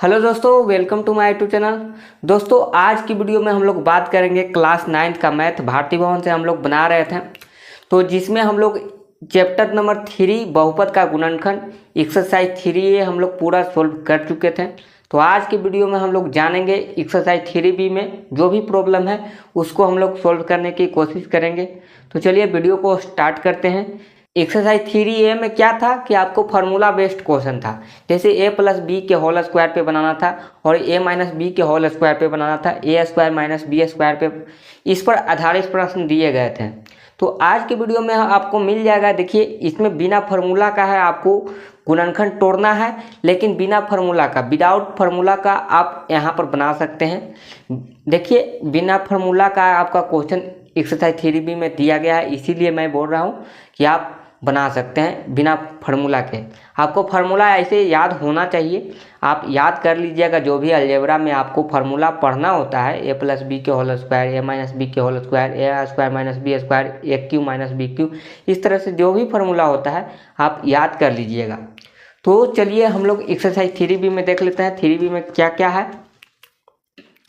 Hello दोस्तों, welcome to my YouTube channel. दोस्तों, आज की वीडियो में हम लोग बात करेंगे क्लास 9 का मैथ भारती भवन से हम लोग बना रहे थे। तो जिसमें हम लोग चैप्टर नंबर 3 बहुपद का गुणनखंड एक्सरसाइज 3A हम लोग पूरा सोल्व कर चुके थे। तो आज की वीडियो में हम लोग जानेंगे एक्सरसाइज 3B में जो भी प्रॉब्लम है उसको हम लोग सोल्व करने की कोशिश करेंगे। तो चलिए वीडियो को स्टार्ट करते हैं। एक्सरसाइज 3A में क्या था कि आपको फार्मूला बेस्ड क्वेश्चन था, जैसे a प्लस बी के होल स्क्वायर पे बनाना था और a माइनस बी के होल स्क्वायर पे बनाना था, a square minus B square पे, इस पर आधारित प्रश्न दिए गए थे। तो आज के वीडियो में आपको मिल जाएगा। देखिए, इसमें बिना फार्मूला का है, आपको गुणनखंड तोड़ना है, लेकिन बिना फार्मूला का, विदाउट फार्मूला का आप यहाँ पर बना सकते हैं। देखिए, बिना फार्मूला का आपका क्वेश्चन एक्सरसाइज 3B में दिया गया है, इसीलिए मैं बोल रहा हूँ कि आप बना सकते हैं बिना फार्मूला के। आपको फार्मूला ऐसे याद होना चाहिए, आप याद कर लीजिएगा। जो भी अलजेब्रा में आपको फार्मूला पढ़ना होता है, a प्लस बी के whole square, a minus B के whole square, a square minus B square, a cube minus B cube, इस तरह से जो भी फार्मूला होता है आप याद कर लीजिएगा। तो चलिए हम लोग एक्सरसाइज 3B में देख लेते हैं 3B में क्या क्या है।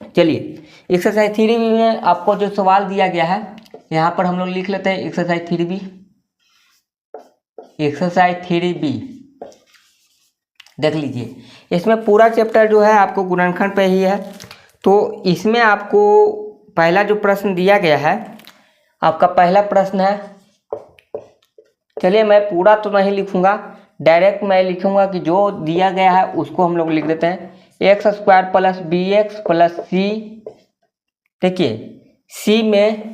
चलिए, एक्सरसाइज 3B में आपको जो सवाल दिया गया है यहाँ पर हम लोग लिख लेते हैं। एक्सरसाइज 3B, एक्सरसाइज 3B देख लीजिए। इसमें पूरा चैप्टर जो है आपको गुणनखंड पे ही है। तो इसमें आपको पहला जो प्रश्न दिया गया है, आपका पहला प्रश्न है, चलिए मैं पूरा तो नहीं लिखूंगा, डायरेक्ट मैं लिखूंगा कि जो दिया गया है उसको हम लोग लिख देते हैं। X square plus B X plus C. देखिए, सी में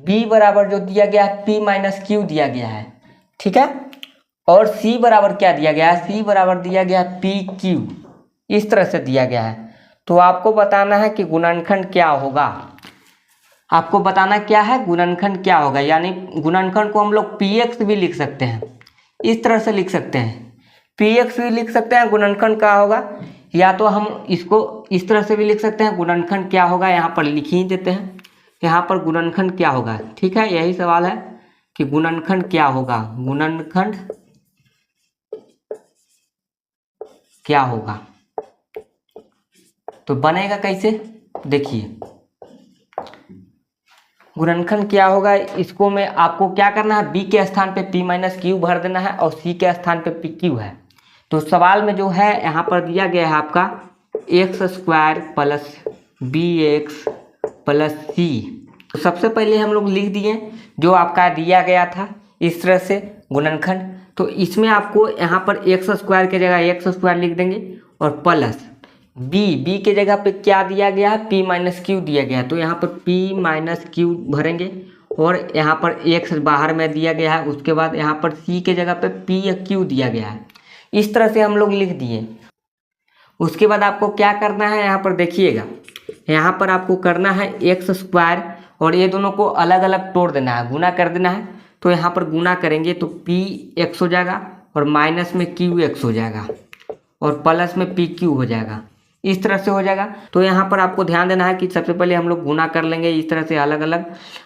b बराबर जो दिया गया है p माइनस क्यू दिया गया है, ठीक है। और c बराबर क्या दिया गया है, c बराबर दिया गया है पी क्यू, इस तरह से दिया गया है। तो आपको बताना है कि गुणनखंड क्या होगा। आपको बताना क्या है, गुणनखंड क्या होगा। यानी गुणनखंड को हम लोग px भी लिख सकते हैं, इस तरह से लिख सकते हैं, px भी लिख सकते हैं। गुणनखंड क्या होगा, या तो हम इसको इस तरह से भी लिख सकते हैं। गुणनखंड क्या होगा यहाँ पर लिख ही देते हैं। यहाँ पर गुणनखंड क्या होगा, ठीक है, यही सवाल है कि गुणनखंड क्या होगा, गुणनखंड क्या होगा। तो बनेगा कैसे, देखिए गुणनखंड क्या होगा। इसको में आपको क्या करना है, b के स्थान पे p माइनस क्यू भर देना है और c के स्थान पे p क्यू है। तो सवाल में जो है यहाँ पर दिया गया है आपका X square plus B X plus C. तो सबसे पहले हम लोग लिख दिए जो आपका दिया गया था इस तरह से गुणनखंड। तो इसमें आपको यहाँ पर एक्स स्क्वायर के जगह एक्स स्क्वायर लिख देंगे और प्लस बी के जगह पे क्या दिया गया है, p माइनस क्यू दिया गया है। तो यहाँ पर p माइनस क्यू भरेंगे और यहाँ पर x बाहर में दिया गया है। उसके बाद यहाँ पर c के जगह पे p या q दिया गया है, इस तरह से हम लोग लिख दिए। उसके बाद आपको क्या करना है, यहाँ पर देखिएगा, यहाँ पर आपको करना है एक्स स्क्वायर और ये दोनों को अलग अलग तोड़ देना है, गुना कर देना है। तो यहाँ पर गुना करेंगे तो p x हो जाएगा और माइनस में q x हो जाएगा और प्लस में p q हो जाएगा, इस तरह से हो जाएगा। तो यहाँ पर आपको ध्यान देना है कि सबसे पहले हम लोग गुना कर लेंगे इस तरह से अलग अलग,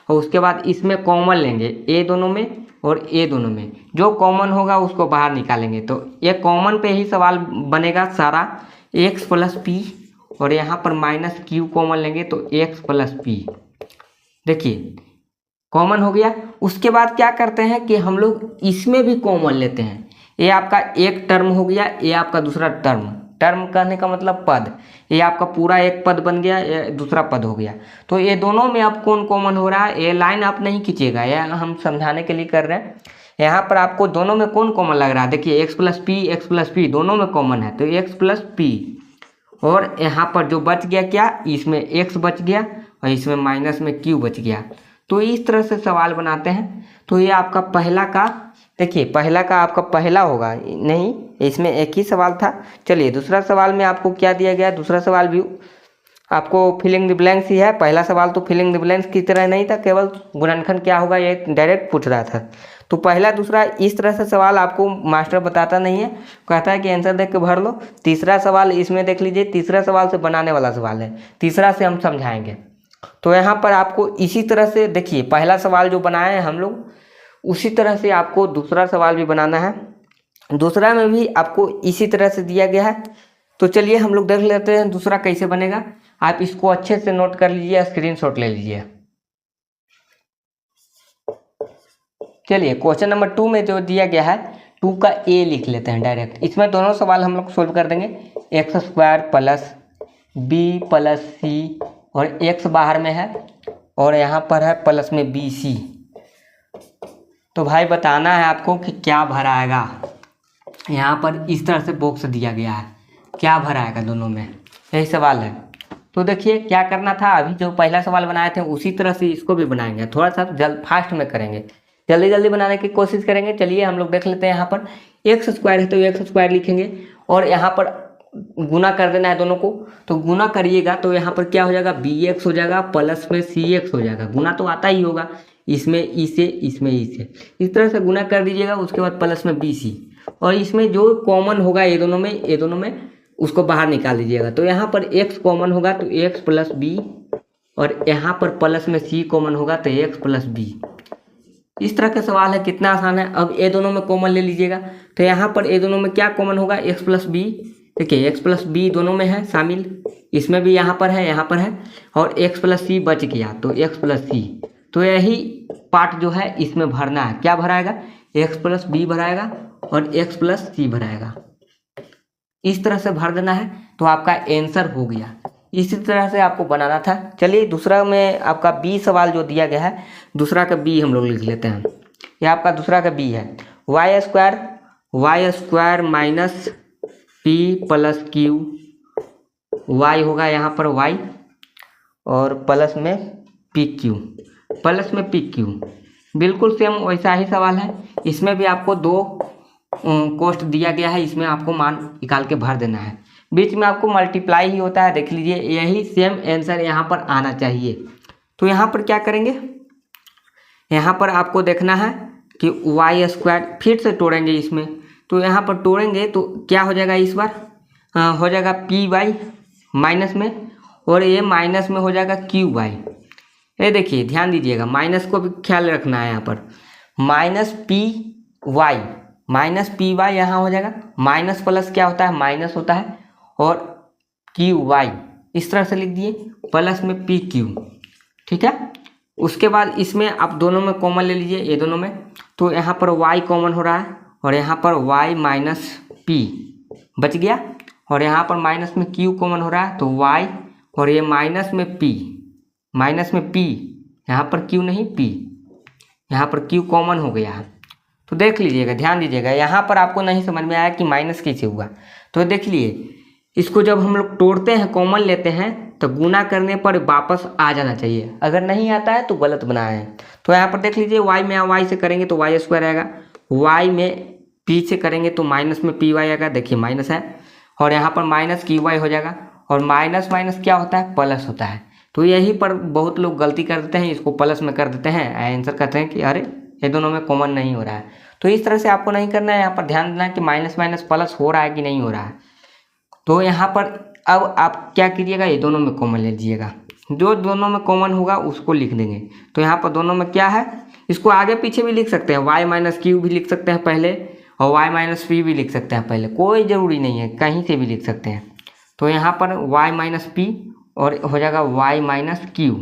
और उसके बाद इसमें कॉमन लेंगे a दोनों में और a दोनों में, जो कॉमन होगा उसको बाहर निकालेंगे। तो ये कॉमन पे ही सवाल बनेगा सारा, x प्लस पी और यहाँ पर माइनस क्यू कॉमन लेंगे तो x प्लस पी। देखिए कॉमन हो गया। उसके बाद क्या करते हैं कि हम लोग इसमें भी कॉमन लेते हैं। ये आपका एक टर्म हो गया, ये आपका दूसरा टर्म, टर्म कहने का मतलब पद, ये आपका पूरा एक पद बन गया, ये दूसरा पद हो गया। तो ये दोनों में अब कौन कॉमन हो रहा है, ये लाइन आप नहीं खींचिएगा, यह हम समझाने के लिए कर रहे हैं। यहाँ पर आपको दोनों में कौन कॉमन लग रहा है, देखिए एक्स प्लस पी दोनों में कॉमन है, तो एक्स प्लस पी। और यहाँ पर जो बच गया क्या, इसमें x बच गया और इसमें माइनस में q बच गया। तो इस तरह से सवाल बनाते हैं। तो ये आपका पहला का, देखिए पहला का आपका पहला होगा, नहीं इसमें एक ही सवाल था। चलिए दूसरा सवाल में आपको क्या दिया गया, दूसरा सवाल भी आपको फिलिंग द ब्लैंक्स ही है। पहला सवाल तो फिलिंग द ब्लैंक्स की तरह नहीं था, केवल गुणनखंड क्या होगा ये डायरेक्ट पूछ रहा था। तो पहला दूसरा इस तरह से सवाल आपको मास्टर बताता नहीं है, कहता है कि आंसर देख के भर लो। तीसरा सवाल इसमें देख लीजिए, तीसरा सवाल से बनाने वाला सवाल है, तीसरा से हम समझाएंगे। तो यहाँ पर आपको इसी तरह से देखिए, पहला सवाल जो बनाए हैं हम लोग उसी तरह से आपको दूसरा सवाल भी बनाना है। दूसरा में भी आपको इसी तरह से दिया गया है। तो चलिए हम लोग देख लेते हैं दूसरा कैसे बनेगा। आप इसको अच्छे से नोट कर लीजिए, स्क्रीनशॉट ले लीजिए। चलिए क्वेश्चन नंबर 2 में जो दिया गया है 2 का ए लिख लेते हैं डायरेक्ट। इसमें दोनों सवाल हम लोग सोल्व कर देंगे। X square plus B plus C, और एक्स बाहर में है और यहाँ पर है प्लस में बी सी। तो भाई बताना है आपको कि क्या भरा आएगा। यहाँ पर इस तरह से बॉक्स दिया गया है, क्या भरा आएगा दोनों में, यही सवाल है। तो देखिए क्या करना था, अभी जो पहला सवाल बनाए थे उसी तरह से इसको भी बनाएंगे, थोड़ा सा फास्ट में करेंगे, जल्दी जल्दी बनाने की कोशिश करेंगे। चलिए हम लोग देख लेते हैं। यहाँ पर एक्स स्क्वायर है तो एक्स स्क्वायर लिखेंगे और यहाँ पर गुना कर देना है दोनों को। तो गुना करिएगा तो यहाँ पर क्या हो जाएगा, बी एक्स हो जाएगा प्लस में सी एक्स हो जाएगा। गुना तो आता ही होगा, इसमें ई से इसमें ई से, इस तरह से गुना कर दीजिएगा। उसके बाद प्लस में बी सी, और इसमें जो कॉमन होगा ये दोनों में उसको बाहर निकाल दीजिएगा। तो यहाँ पर x कॉमन होगा तो x प्लस बी, और यहाँ पर प्लस में c कॉमन होगा तो x प्लस बी। इस तरह का सवाल है, कितना आसान है। अब ये दोनों में कॉमन ले लीजिएगा। तो यहाँ पर ये दोनों में क्या कॉमन होगा, x प्लस बी। देखिए x प्लस बी दोनों में है शामिल, इसमें भी यहाँ पर है और x प्लस सी बच गया तो x प्लस सी। तो यही पार्ट जो है इसमें भरना है। क्या भराएगा, x प्लस बी भराएगा और x प्लस सी भराएगा। इस तरह से भर देना है तो आपका आंसर हो गया। इसी तरह से आपको बनाना था। चलिए दूसरा में आपका बी सवाल जो दिया गया है, दूसरा का बी हम लोग लिख लेते हैं। यह आपका दूसरा का बी है, Y square minus P plus Q. Y होगा यहाँ पर वाई और प्लस में पी क्यू। बिल्कुल सेम वैसा ही सवाल है। इसमें भी आपको दो कॉस्ट दिया गया है, इसमें आपको मान निकाल के भर देना है। बीच में आपको मल्टीप्लाई ही होता है, देख लीजिए यही सेम आंसर यहाँ पर आना चाहिए। तो यहाँ पर क्या करेंगे, यहाँ पर आपको देखना है कि वाई स्क्वायर फिर से तोड़ेंगे इसमें। तो यहाँ पर तोड़ेंगे तो क्या हो जाएगा, इस बार हो जाएगा पी वाई माइनस में, और ये माइनस में हो जाएगा क्यू वाई। ये देखिए ध्यान दीजिएगा, माइनस को भी ख्याल रखना है। यहाँ पर माइनस पी वाई यहाँ हो जाएगा। माइनस प्लस क्या होता है, माइनस होता है, और क्यू वाई इस तरह से लिख दिए प्लस में पी क्यू। ठीक है, उसके बाद इसमें आप दोनों में कॉमन ले लीजिए, ये दोनों में। तो यहाँ पर y कॉमन हो रहा है और यहाँ पर y माइनस पी बच गया, और यहाँ पर माइनस में q कॉमन हो रहा है तो y, और ये माइनस में p, यहाँ पर q नहीं p, यहाँ पर q कॉमन हो गया है। तो देख लीजिएगा, ध्यान दीजिएगा, यहाँ पर आपको नहीं समझ में आया कि माइनस कैसे हुआ। तो देख लिए, इसको जब हम लोग तोड़ते हैं, कॉमन लेते हैं, तो गुना करने पर वापस आ जाना चाहिए। अगर नहीं आता है तो गलत बनाए हैं। तो यहाँ पर देख लीजिए, y में y से करेंगे तो y स्क्वायर आएगा, y में p से करेंगे तो माइनस में पी वाई आएगा। देखिए माइनस है, और यहाँ पर माइनस क्यू वाई हो जाएगा, और माइनस माइनस क्या होता है, प्लस होता है। तो यही पर बहुत लोग गलती कर देते हैं, इसको प्लस में कर देते हैं, आंसर कहते हैं कि अरे ये दोनों में कॉमन नहीं हो रहा है। तो इस तरह से आपको नहीं करना है, यहाँ पर ध्यान देना है कि माइनस माइनस प्लस हो रहा है कि नहीं हो रहा है। तो यहाँ पर अब आप क्या कीजिएगा, ये दोनों में कॉमन ले लीजिएगा, जो दोनों में कॉमन होगा उसको लिख देंगे। तो यहाँ पर दोनों में क्या है, इसको आगे पीछे भी लिख सकते हैं, y माइनस क्यू भी लिख सकते हैं पहले, और y माइनस पी भी लिख सकते हैं पहले, कोई ज़रूरी नहीं है, कहीं से भी लिख सकते हैं। तो यहाँ पर y माइनस पी और हो जाएगा y माइनस क्यू।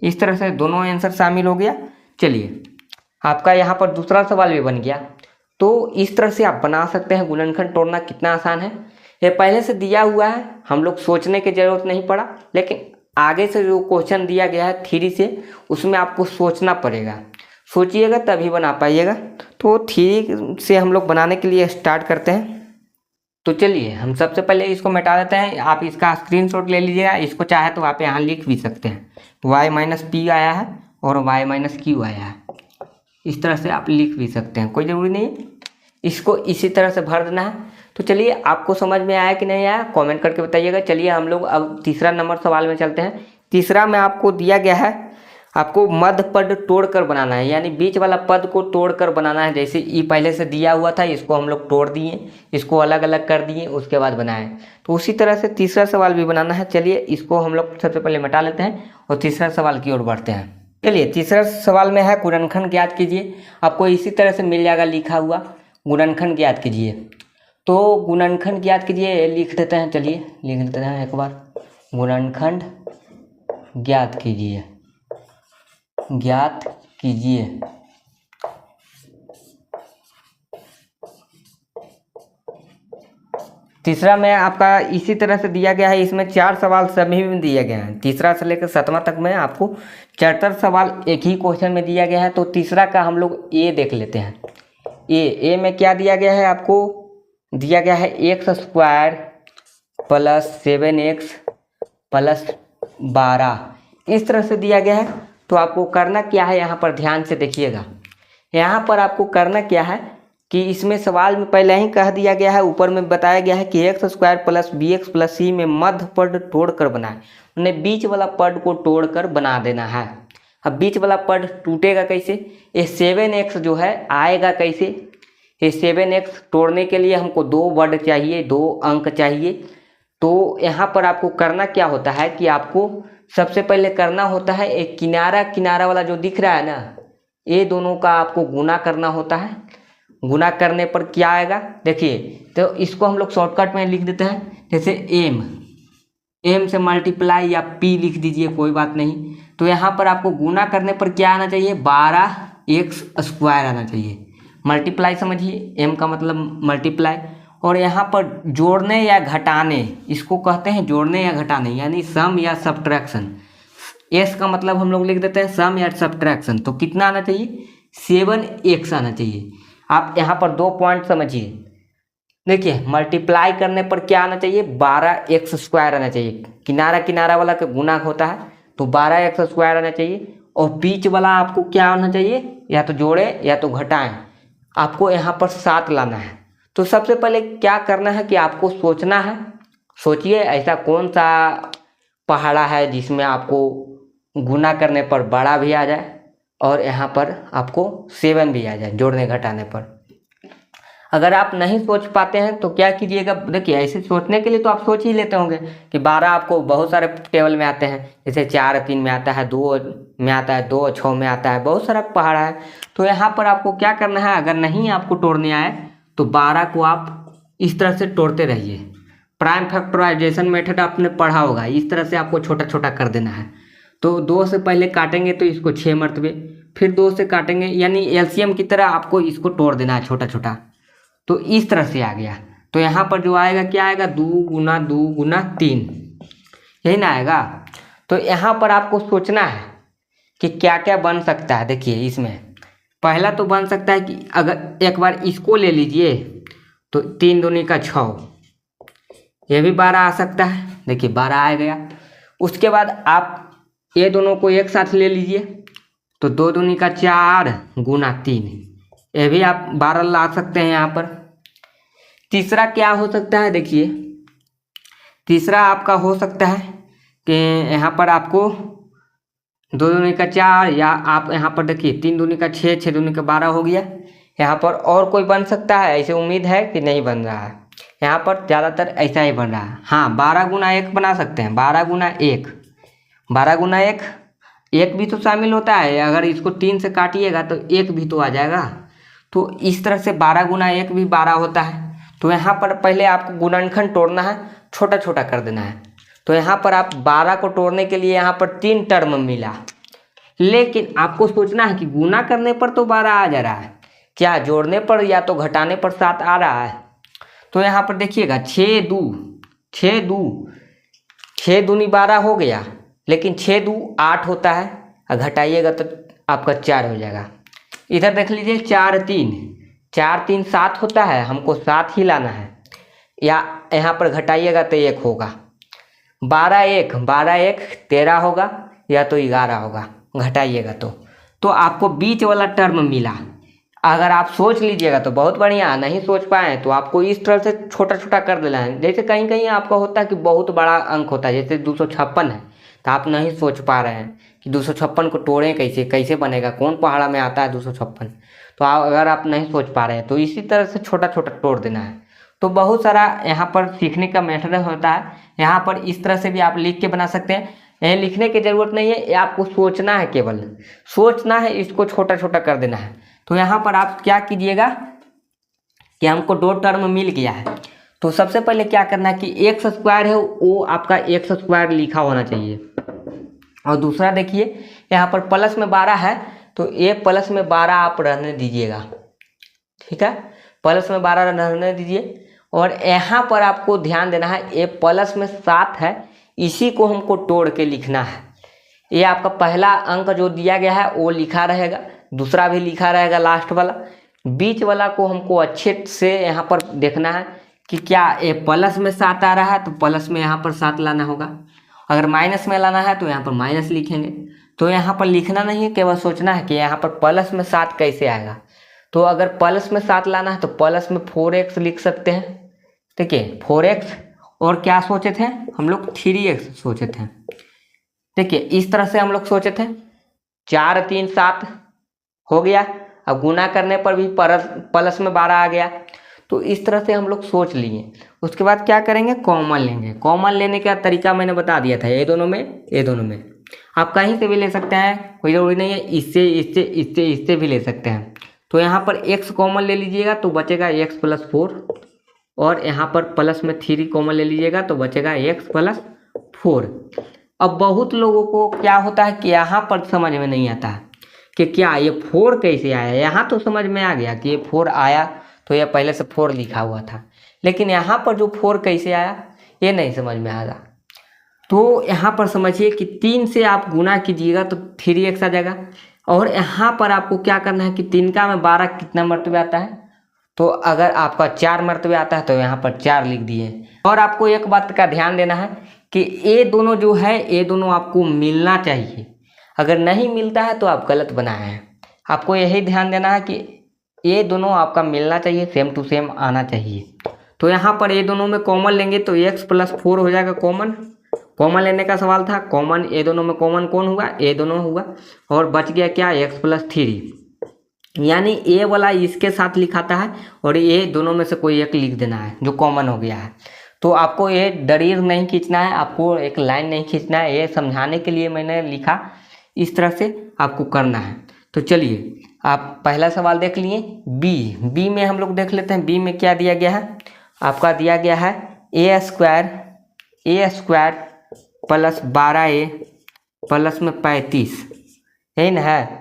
इस तरह से दोनों आंसर शामिल हो गया। चलिए आपका यहाँ पर दूसरा सवाल भी बन गया। तो इस तरह से आप बना सकते हैं। गुणनखंड तोड़ना कितना आसान है, ये पहले से दिया हुआ है, हम लोग सोचने की ज़रूरत नहीं पड़ा। लेकिन आगे से जो क्वेश्चन दिया गया है थ्री से, उसमें आपको सोचना पड़ेगा, सोचिएगा तभी बना पाइएगा। तो थ्री से हम लोग बनाने के लिए स्टार्ट करते हैं। तो चलिए हम सबसे पहले इसको मिटा देते हैं। आप इसका स्क्रीनशॉट ले लीजिएगा, इसको चाहे तो आप यहाँ लिख भी सकते हैं, y माइनस पी आया है और y माइनस क्यू आया है। इस तरह से आप लिख भी सकते हैं, कोई ज़रूरी नहीं है। इसको इसी तरह से भर देना है। तो चलिए आपको समझ में आया कि नहीं आया, कमेंट करके बताइएगा। चलिए हम लोग अब तीसरा नंबर सवाल में चलते हैं। तीसरा में आपको दिया गया है, आपको मध्य पद तोड़कर बनाना है, यानी बीच वाला पद को तोड़कर बनाना है। जैसे ई पहले से दिया हुआ था, इसको हम लोग तोड़ दिए, इसको अलग अलग कर दिए, उसके बाद बनाए। तो उसी तरह से तीसरा सवाल भी बनाना है। चलिए इसको हम लोग सबसे पहले मिटा लेते हैं और तीसरा सवाल की ओर बढ़ते हैं। चलिए तीसरा सवाल में है गुणनखंड ज्ञात कीजिए। आपको इसी तरह से मिल जाएगा लिखा हुआ, गुणनखंड ज्ञात कीजिए। तो गुणनखंड ज्ञात कीजिए, लिख देते हैं, चलिए लिख देते हैं एक बार। गुणनखंड ज्ञात कीजिए, ज्ञात कीजिए। तीसरा में आपका इसी तरह से दिया गया है, इसमें 4 सवाल सभी में दिए गए हैं। तीसरा से लेकर 7वां तक में आपको 74 सवाल एक ही क्वेश्चन में दिया गया है। तो तीसरा का हम लोग ए देख लेते हैं। ए में क्या दिया गया है, आपको दिया गया है x² + 7x + 12, इस तरह से दिया गया है। तो आपको करना क्या है, यहाँ पर ध्यान से देखिएगा। यहाँ पर आपको करना क्या है कि इसमें सवाल में पहले ही कह दिया गया है, ऊपर में बताया गया है कि x² + bx + c में मध्य पद तोड़कर बनाए। उन्हें बीच वाला पद को तोड़कर बना देना है। अब बीच वाला पद टूटेगा कैसे, ये 7x जो है आएगा कैसे, ये 7x तोड़ने के लिए हमको 2 वर्ड चाहिए, 2 अंक चाहिए। तो यहाँ पर आपको करना क्या होता है कि आपको सबसे पहले करना होता है, एक किनारा किनारा वाला जो दिख रहा है ना, ये दोनों का आपको गुना करना होता है। गुना करने पर क्या आएगा, देखिए। तो इसको हम लोग शॉर्टकट में लिख देते हैं, जैसे एम से मल्टीप्लाई या पी लिख दीजिए, कोई बात नहीं। तो यहाँ पर आपको गुना करने पर क्या आना चाहिए, 12x² आना चाहिए। मल्टीप्लाई समझिए, एम का मतलब मल्टीप्लाई। और यहाँ पर जोड़ने या घटाने, इसको कहते हैं जोड़ने या घटाने, यानी सम या सब्ट्रैक्शन। एस का मतलब हम लोग लिख देते हैं सम या सब्ट्रैक्शन। तो कितना आना चाहिए, 7x आना चाहिए। आप यहाँ पर 2 पॉइंट समझिए। देखिए, मल्टीप्लाई करने पर क्या आना चाहिए, 12x² आना चाहिए। किनारा किनारा वाला का गुना होता है, तो 12x² आना चाहिए। और बीच वाला आपको क्या आना चाहिए, या तो जोड़े या तो घटाएं। आपको यहाँ पर 7 लाना है। तो सबसे पहले क्या करना है कि आपको सोचना है। सोचिए ऐसा कौन सा पहाड़ा है जिसमें आपको गुना करने पर बड़ा भी आ जाए और यहाँ पर आपको 7 भी आ जाए जोड़ने घटाने पर। अगर आप नहीं सोच पाते हैं तो क्या कीजिएगा, देखिए ऐसे सोचने के लिए तो आप सोच ही लेते होंगे कि 12 आपको बहुत सारे टेबल में आते हैं, जैसे 4 3 में आता है, 2 में आता है, 2 6 में आता है, बहुत सारा पहाड़ा है। तो यहाँ पर आपको क्या करना है, अगर नहीं आपको तोड़ने आए तो 12 को आप इस तरह से तोड़ते रहिए। प्राइम फैक्टराइजेशन मेथड आपने पढ़ा होगा, इस तरह से आपको छोटा छोटा कर देना है। तो 2 से पहले काटेंगे तो इसको 6 मरतबे, फिर 2 से काटेंगे, यानी एलसीएम की तरह आपको इसको तोड़ देना है छोटा छोटा। तो इस तरह से आ गया। तो यहाँ पर जो आएगा क्या आएगा, 2 गुना 3, यही ना आएगा। तो यहाँ पर आपको सोचना है कि क्या क्या बन सकता है। देखिए इसमें पहला तो बन सकता है कि अगर एक बार इसको ले लीजिए तो 3 दूनी का 6, ये भी 12 आ सकता है। देखिए 12 आ गया। उसके बाद आप ये दोनों को एक साथ ले लीजिए तो 2 दूनी का 4 गुना 3, ये भी आप 12 ला सकते हैं यहाँ पर। तीसरा क्या हो सकता है, देखिए तीसरा आपका हो सकता है कि यहाँ पर आपको 2 दूनी का 4, या आप यहाँ पर देखिए 3 दूनी का 6, 6 दूनी का 12 हो गया। यहाँ पर और कोई बन सकता है, ऐसे उम्मीद है कि नहीं बन रहा है। यहाँ पर ज़्यादातर ऐसा ही बन रहा है। हाँ, 12 गुना 1 बना सकते हैं, 12 गुना 1, 12 गुना 1, 1 भी तो शामिल होता है। अगर इसको 3 से काटिएगा तो 1 भी तो आ जाएगा। तो इस तरह से 12 गुना 1 भी 12 होता है। तो यहाँ पर पहले आपको गुणनखंड तोड़ना है, छोटा छोटा कर देना है। तो यहाँ पर आप 12 को तोड़ने के लिए यहाँ पर 3 टर्म मिला, लेकिन आपको सोचना है कि गुना करने पर तो 12 आ जा रहा है, क्या जोड़ने पर या तो घटाने पर 7 आ रहा है। तो यहाँ पर देखिएगा 6 दूनी 12 हो गया, लेकिन 6 दू 8 होता है, और घटाइएगा तो आपका 4 हो जाएगा। इधर देख लीजिए 4 3 7 होता है, हमको 7 ही लाना है, या यहाँ पर घटाइएगा तो 1 होगा। 12 1 13 होगा, या तो 11 होगा, घटाइएगा तो आपको बीच वाला टर्म मिला। अगर आप सोच लीजिएगा तो बहुत बढ़िया, नहीं सोच पाए तो आपको इस तरह से छोटा छोटा कर देना है। जैसे कहीं कहीं आपका होता है कि बहुत बड़ा अंक होता है, जैसे 256 है, तो आप नहीं सोच पा रहे हैं कि 256 को तोड़ें कैसे बनेगा, कौन पहाड़ा में आता है 256। तो अगर आप नहीं सोच पा रहे हैं तो इसी तरह से छोटा छोटा तोड़ देना है। तो बहुत सारा यहाँ पर सीखने का मेथड होता है। यहाँ पर इस तरह से भी आप लिख के बना सकते हैं, ये लिखने की ज़रूरत नहीं है, ये आपको सोचना है, केवल सोचना है, इसको छोटा छोटा कर देना है। तो यहाँ पर आप क्या कीजिएगा, कि हमको दो टर्म मिल गया है, तो सबसे पहले क्या करना है कि एक्स स्क्वायर है वो आपका एक्स स्क्वायर लिखा होना चाहिए। और दूसरा देखिए यहाँ पर प्लस में 12 है, तो ये प्लस में 12 आप रहने दीजिएगा, ठीक है, प्लस में 12 रहने दीजिए। और यहाँ पर आपको ध्यान देना है ये प्लस में 7 है, इसी को हमको तोड़ के लिखना है। ये आपका पहला अंक जो दिया गया है वो लिखा रहेगा, दूसरा भी लिखा रहेगा, लास्ट वाला, बीच वाला को हमको अच्छे से यहाँ पर देखना है कि क्या ये प्लस में 7 आ रहा है, तो प्लस में यहाँ पर 7 लाना होगा। अगर माइनस में लाना है तो यहाँ पर माइनस लिखेंगे। तो यहाँ पर लिखना नहीं है, केवल सोचना है कि यहाँ पर प्लस में 7 कैसे आएगा। तो अगर प्लस में 7 लाना है तो प्लस में 4x लिख सकते हैं, ठीक है, 4x। और क्या सोचे थे हम लोग, 3x सोचे थे, ठीक है, इस तरह से हम लोग सोचे थे। 4 3 7 हो गया। अब गुना करने पर भी प्लस में 12 आ गया। तो इस तरह से हम लोग सोच लिए। उसके बाद क्या करेंगे, कॉमन लेंगे। कॉमन लेने का तरीका मैंने बता दिया था, ये दोनों में आप कहीं से भी ले सकते हैं, कोई जरूरी नहीं है, इससे इससे इससे इससे भी ले सकते हैं। तो यहाँ पर x कॉमन ले लीजिएगा तो बचेगा x + 4, और यहाँ पर प्लस में 3 कॉमन ले लीजिएगा तो बचेगा x + 4। अब बहुत लोगों को क्या होता है कि यहाँ पर समझ में नहीं आता है कि क्या ये 4 कैसे आया। यहाँ तो समझ में आ गया कि ये 4 आया, तो ये पहले से 4 लिखा हुआ था, लेकिन यहाँ पर जो 4 कैसे आया ये नहीं समझ में आएगा। तो यहाँ पर समझिए कि 3 से आप गुना कीजिएगा तो 3x आ जाएगा। और यहाँ पर आपको क्या करना है कि 3 का में 12 कितना मरतबे आता है, तो अगर आपका 4 मरतबे आता है तो यहाँ पर 4 लिख दिए। और आपको एक बात का ध्यान देना है कि ये दोनों जो है ये दोनों आपको मिलना चाहिए, अगर नहीं मिलता है तो आप गलत बनाए हैं। आपको यही ध्यान देना है कि ये दोनों आपका मिलना चाहिए, सेम टू सेम आना चाहिए। तो यहाँ पर ये दोनों में कॉमन लेंगे तो x + 4 हो जाएगा कॉमन लेने का सवाल था। कॉमन ये दोनों में कॉमन कौन हुआ, ये दोनों हुआ। और बच गया क्या, x + 3, यानी ए वाला इसके साथ लिखाता है और ये दोनों में से कोई एक लिख देना है जो कॉमन हो गया है। तो आपको ये डरीर नहीं खींचना है, आपको एक लाइन नहीं खींचना है, ये समझाने के लिए मैंने लिखा, इस तरह से आपको करना है। तो चलिए आप पहला सवाल देख लिए। बी में हम लोग देख लेते हैं। बी में क्या दिया गया है, आपका दिया गया है a² + 12a प्लस में 35, यही ना है।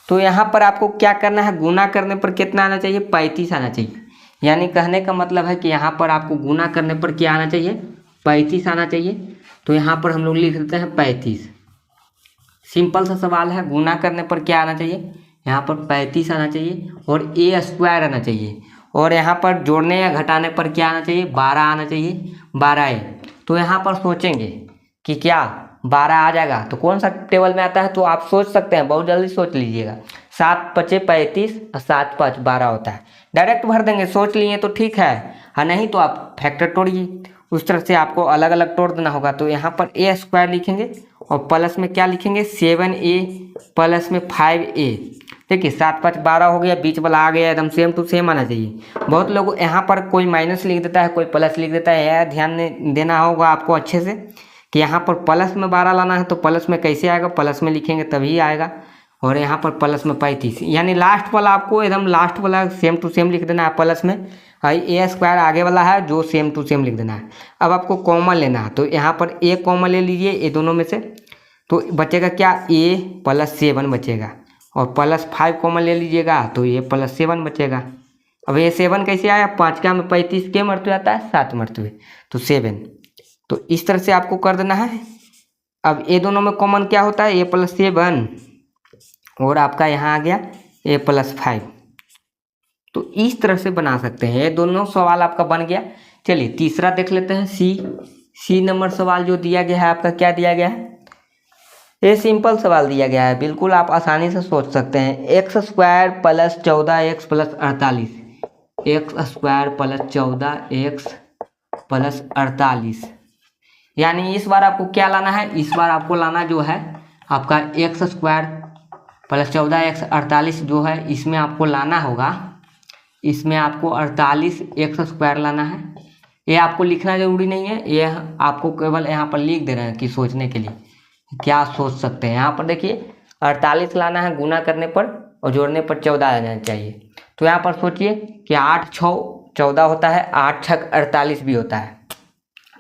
तो यहाँ पर आपको क्या करना है, गुना करने पर कितना आना चाहिए, 35 आना चाहिए। यानी कहने का मतलब है कि यहाँ पर आपको गुना करने पर क्या आना चाहिए, 35 आना चाहिए। तो यहाँ पर हम लोग लिख देते हैं 35। सिंपल सा सवाल है, गुना करने पर क्या आना चाहिए, यहाँ पर 35 आना चाहिए और a² आना चाहिए। और यहाँ पर जोड़ने या घटाने पर क्या आना चाहिए, 12 आना चाहिए, 12a। तो यहाँ पर सोचेंगे कि क्या 12 आ जाएगा, तो कौन सा टेबल में आता है, तो आप सोच सकते हैं, बहुत जल्दी सोच लीजिएगा। 7 × 5 = 35 और 7 × 5 = 12 होता है। डायरेक्ट भर देंगे, सोच लिए तो ठीक है, हाँ नहीं तो आप फैक्टर तोड़िए, उस तरह से आपको अलग अलग तोड़ देना होगा। तो यहाँ पर a² लिखेंगे और प्लस में क्या लिखेंगे, 7a प्लस में 5a। देखिए 7 × 5 = 12 हो गया, बीच वाला आ गया, एकदम सेम टू सेम आना चाहिए। बहुत लोग यहाँ पर कोई माइनस लिख देता है, कोई प्लस लिख देता है, यह ध्यान देना होगा आपको अच्छे से कि यहाँ पर प्लस में 12 लाना है तो प्लस में कैसे आएगा, प्लस में लिखेंगे तभी आएगा। और यहाँ पर प्लस में 35, यानी लास्ट वाला आपको एकदम लास्ट वाला सेम टू सेम लिख देना है प्लस में, a² आगे वाला है जो सेम टू सेम लिख देना है। अब आपको कॉमन लेना है, तो यहाँ पर a कॉमन ले लीजिए ये दोनों में से, तो बचेगा क्या, a + 7 बचेगा। और +5 कॉमन ले लीजिएगा तो ये +7 बचेगा। अब ये 7 कैसे आया, 5 का में 35 के मरतबे आता है, 7 मरतबे, तो 7। तो इस तरह से आपको कर देना है। अब ये दोनों में कॉमन क्या होता है, a + 7 और आपका यहाँ आ गया a + 5। तो इस तरह से बना सकते हैं, ये दोनों सवाल आपका बन गया। चलिए तीसरा देख लेते हैं। सी नंबर सवाल जो दिया गया है आपका, क्या दिया गया है, ये सिंपल सवाल दिया गया है, बिल्कुल आप आसानी से सोच सकते हैं। x² + 14x + 48, x² + 14x + 48, यानी इस बार आपको क्या लाना है, इस बार आपको लाना जो है आपका x² + 14x 48 जो है, इसमें आपको लाना होगा, इसमें आपको 48x² लाना है। ये आपको लिखना जरूरी नहीं है, ये आपको केवल यहाँ पर लिख दे रहे हैं कि सोचने के लिए क्या सोच सकते हैं। यहाँ पर देखिए 48 लाना है गुना करने पर और जोड़ने पर 14 आ जाना चाहिए। तो यहाँ पर सोचिए कि 8 6 14 होता है, 8 6 48 भी होता है।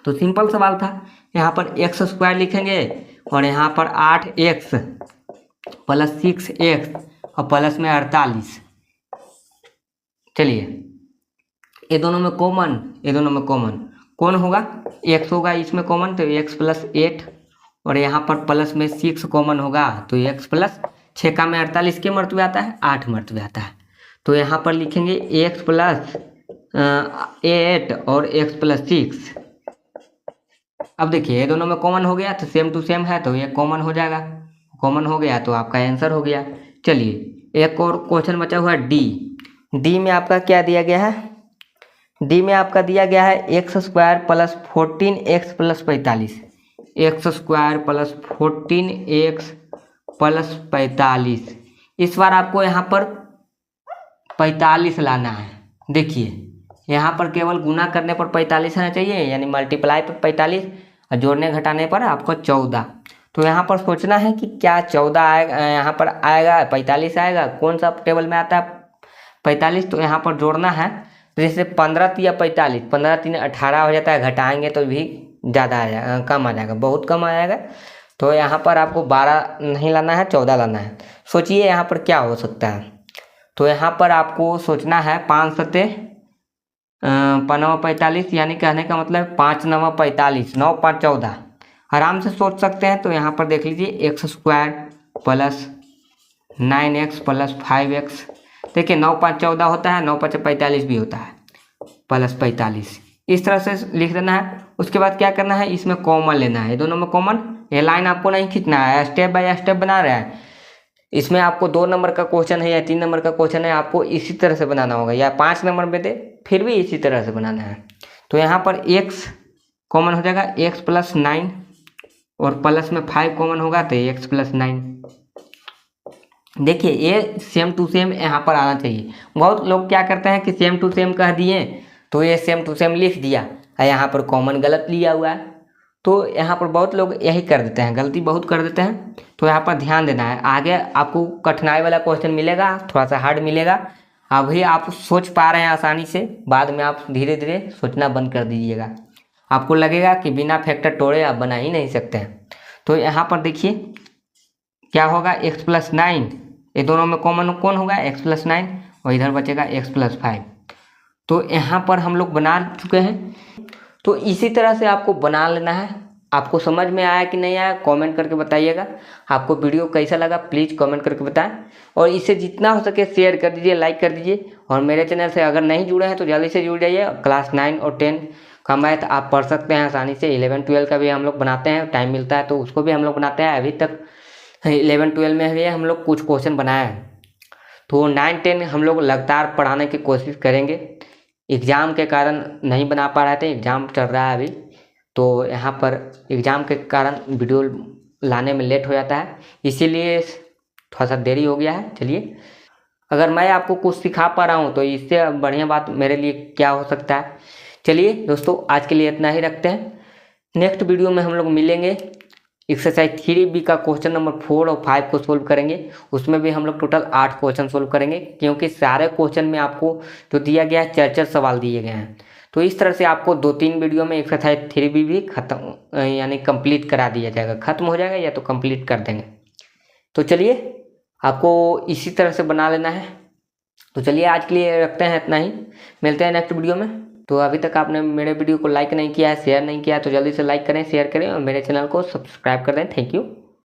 तो सिंपल सवाल था, यहाँ पर एक्स स्क्वायर लिखेंगे और यहाँ पर 8x प्लस 6x और प्लस में 48। चलिए ये दोनों में कॉमन, ये दोनों में कॉमन कौन होगा, x होगा इसमें कॉमन, तो x प्लस 8 और यहाँ पर प्लस में 6 कॉमन होगा, तो x प्लस 6 का में 48 के मर्तबे आता है, 8 मर्तबे आता है। तो यहाँ पर लिखेंगे x प्लस 8 और x प्लस 6। अब देखिए ये दोनों में कॉमन हो गया तो सेम टू सेम है, तो ये कॉमन हो जाएगा, कॉमन हो गया तो आपका आंसर हो गया। चलिए एक और क्वेश्चन बचा हुआ है डी में आपका क्या दिया गया है, डी में आपका दिया गया है x square plus 14x plus 45, x square plus 14x plus 45। इस बार आपको यहाँ पर 45 लाना है। देखिए यहाँ पर केवल गुना करने पर 45 आना चाहिए, यानी मल्टीप्लाई पर 45 और जोड़ने घटाने पर आपको 14। तो यहाँ पर सोचना है कि क्या 14 आएगा, यहाँ पर आएगा 45 आएगा, कौन सा टेबल में आता है 45। तो यहाँ पर जोड़ना है, तो जैसे 15 या 45, 15 3 18 हो जाता है, घटाएंगे तो भी ज़्यादा आ जाएगा, कम आ जाएगा, बहुत कम आएगा। तो यहाँ पर आपको 12 नहीं लाना है, 14 लाना है। सोचिए यहाँ पर क्या हो सकता है, तो यहाँ पर आपको सोचना है 5 सत्ते 45, यानी कहने का मतलब 5 9 45, 9 5 14, आराम से सोच सकते हैं। तो यहाँ पर देख लीजिए x square plus 9x plus 5x, देखिए 9 5 14 होता है, 9 5 45 भी होता है, प्लस 45, इस तरह से लिख देना है। उसके बाद क्या करना है, इसमें कॉमन लेना है, दोनों में कॉमन, ये लाइन आपको नहीं खींचना है, स्टेप बाय स्टेप बना रहे हैं। इसमें आपको 2 नंबर का क्वेश्चन है या 3 नंबर का क्वेश्चन है, आपको इसी तरह से बनाना होगा, या 5 नंबर में दे फिर भी इसी तरह से बनाना है। तो यहाँ पर x कॉमन हो जाएगा, x प्लस 9 और प्लस में 5 कॉमन होगा तो x प्लस 9। देखिए ये सेम टू सेम यहाँ पर आना चाहिए। बहुत लोग क्या करते हैं कि सेम टू सेम कह दिए तो ये सेम टू सेम लिख दिया और यहाँ पर कॉमन गलत लिया हुआ है। तो यहाँ पर बहुत लोग यही कर देते हैं, गलती बहुत कर देते हैं। तो यहाँ पर ध्यान देना है, आगे आपको कठिनाई वाला क्वेश्चन मिलेगा, थोड़ा सा हार्ड मिलेगा। अभी आप सोच पा रहे हैं आसानी से, बाद में आप धीरे धीरे सोचना बंद कर दीजिएगा, आपको लगेगा कि बिना फैक्टर तोड़े आप बना ही नहीं सकते हैं। तो यहाँ पर देखिए क्या होगा, x प्लस 9, ये दोनों में कॉमन कौन होगा, x प्लस 9 और इधर बचेगा x प्लस 5। तो यहाँ पर हम लोग बना चुके हैं। तो इसी तरह से आपको बना लेना है। आपको समझ में आया कि नहीं आया, कमेंट करके बताइएगा। आपको वीडियो कैसा लगा प्लीज़ कमेंट करके बताएं, और इसे जितना हो सके शेयर कर दीजिए, लाइक कर दीजिए। और मेरे चैनल से अगर नहीं जुड़े हैं तो जल्दी से जुड़ जाइए। क्लास 9 और 10 का मैथ आप पढ़ सकते हैं आसानी से। 11 12 का भी हम लोग बनाते हैं, टाइम मिलता है तो उसको भी हम लोग बनाते हैं। अभी तक 11 12 में भी हम लोग कुछ क्वेश्चन बनाए हैं। तो 9 10 हम लोग लगातार पढ़ाने की कोशिश करेंगे। एग्ज़ाम के कारण नहीं बना पा रहे थे, एग्ज़ाम चल रहा है अभी, तो यहाँ पर एग्ज़ाम के कारण वीडियो लाने में लेट हो जाता है, इसीलिए थोड़ा सा देरी हो गया है। चलिए, अगर मैं आपको कुछ सिखा पा रहा हूँ तो इससे बढ़िया बात मेरे लिए क्या हो सकता है। चलिए दोस्तों, आज के लिए इतना ही रखते हैं। नेक्स्ट वीडियो में हम लोग मिलेंगे, एक्सरसाइज 3B का क्वेश्चन नंबर 4 और 5 को सोल्व करेंगे। उसमें भी हम लोग टोटल 8 क्वेश्चन सोल्व करेंगे, क्योंकि सारे क्वेश्चन में आपको जो दिया गया है 4 सवाल दिए गए हैं। तो इस तरह से आपको 2-3 वीडियो में एक्सरसाइज 3B भी खत्म, यानी कंप्लीट करा दिया जाएगा, खत्म हो जाएगा या तो कंप्लीट कर देंगे। तो चलिए, आपको इसी तरह से बना लेना है। तो चलिए आज के लिए रखते हैं इतना ही, मिलते हैं नेक्स्ट वीडियो में। तो अभी तक आपने मेरे वीडियो को लाइक नहीं किया है, शेयर नहीं किया है, तो जल्दी से लाइक करें, शेयर करें और मेरे चैनल को सब्सक्राइब कर दें। Thank you.